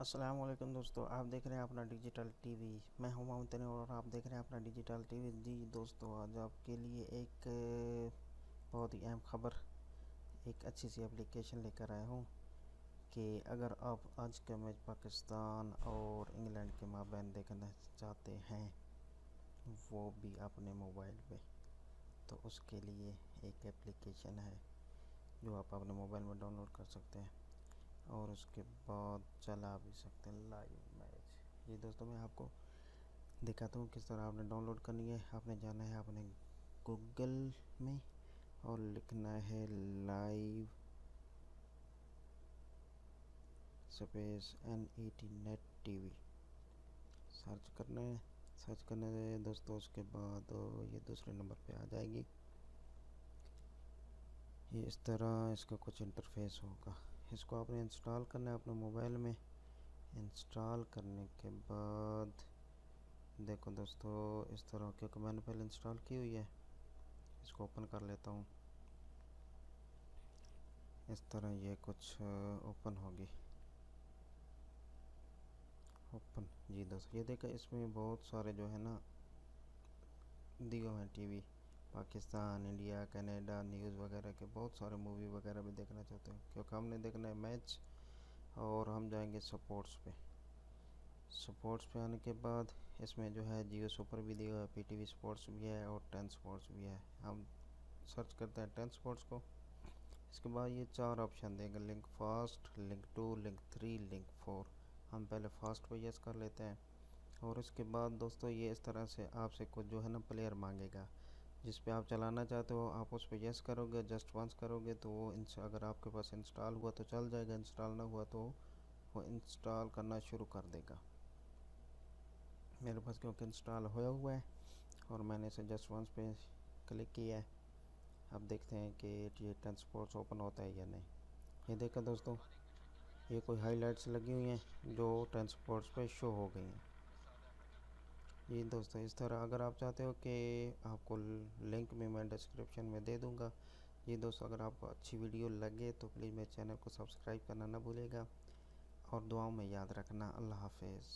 अस्सलाम वालेकुम दोस्तों, आप देख रहे हैं अपना डिजिटल टीवी। मैं हूं मोहम्मद और आप देख रहे हैं अपना डिजिटल टीवी। जी दोस्तों, आज आपके लिए एक बहुत ही अहम खबर, एक अच्छी सी एप्लीकेशन लेकर आया हूं कि अगर आप आज का मैच पाकिस्तान और इंग्लैंड के माबैन देखना चाहते हैं, वो भी अपने मोबाइल पे, तो उसके लिए एक एप्लीकेशन है जो आप अपने मोबाइल में डाउनलोड कर सकते हैं और उसके बाद चला भी सकते हैं लाइव मैच। जी दोस्तों, मैं आपको दिखाता हूँ किस तरह आपने डाउनलोड करनी है। आपने जाना है अपने गूगल में और लिखना है live space net TV, search करना है। सर्च करने से दोस्तों उसके बाद ये दूसरे नंबर पे आ जाएगी। ये इस तरह इसका कुछ इंटरफेस होगा। इसको आपने इंस्टॉल करना है अपने मोबाइल में। इंस्टॉल करने के बाद देखो दोस्तों, इस तरह, क्योंकि मैंने पहले इंस्टॉल की हुई है, इसको ओपन कर लेता हूँ। इस तरह ये कुछ ओपन होगी। ओपन। जी दोस्तों, ये देखा, इसमें बहुत सारे जो है ना दिए हुए हैं TV. Pakistan, India, Canada, news वगैरह के बहुत सारे मूवी वगैरह भी देखना चाहते हैं, क्योंकि हमने देखना है मैच। और हम जाएंगे स्पोर्ट्स पे। स्पोर्ट्स पे आने के बाद इसमें जो है जियो सुपर भी दिया हुआ है, पीटीवी स्पोर्ट्स भी है और 10 स्पोर्ट्स भी है। हम सर्च करते हैं 10 स्पोर्ट्स को। इसके बाद ये 4 ऑप्शन देंगे, link fast, link 2, link 3, link 4। हम पहले फास्ट पे यस कर लेते हैं। और इसके बाद दोस्तों ये इस तरह से आपसे कुछ जो है ना प्लेयर मांगेगा, जिस पे आप चलाना चाहते हो। आप उस पर यस करोगे, जस्ट वंस करोगे तो वो अगर आपके पास इंस्टॉल हुआ तो चल जाएगा, इंस्टॉल ना हुआ तो वो इंस्टॉल करना शुरू कर देगा। मेरे पास क्योंकि इंस्टॉल होया हुआ है और मैंने इसे जस्ट वंस पे क्लिक किया है। अब देखते हैं कि ये 10 स्पोर्ट्स ओपन होता है या नहीं। ये देखा दोस्तों, ये कोई हाइलाइट्स लगी हुई हैं जो 10 स्पोर्ट्स पे शो हो गई हैं। ये दोस्तों इस तरह, अगर आप चाहते हो कि आपको लिंक भी मैं डिस्क्रिप्शन में दे दूंगा। ये दोस्तों, अगर आपको अच्छी वीडियो लगे तो प्लीज़ मेरे चैनल को सब्सक्राइब करना ना भूलिएगा और दुआओं में याद रखना। अल्लाह हाफिज़।